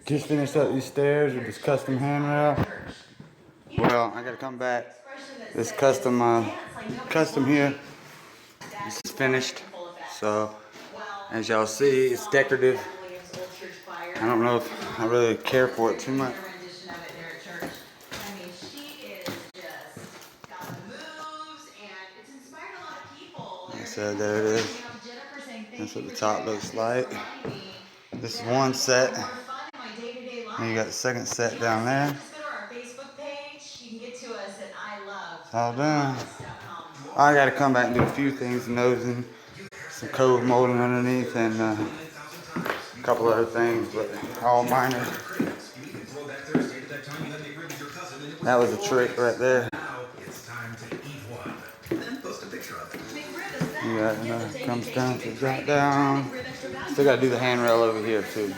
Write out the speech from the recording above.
Just finished up these stairs with this custom handrail. Well, I gotta come back. This custom here. This is finished. So, as y'all see, it's decorative. I don't know if I really care for it too much. Like I said, there it is. That's what the top looks like. This is one set. And you got the second set down there. It's all done. I gotta come back and do a few things, nosing, some cove molding underneath, and a couple other things, but all minor. That was a trick right there. Yeah, comes down to drop down. Still gotta do the handrail over here too.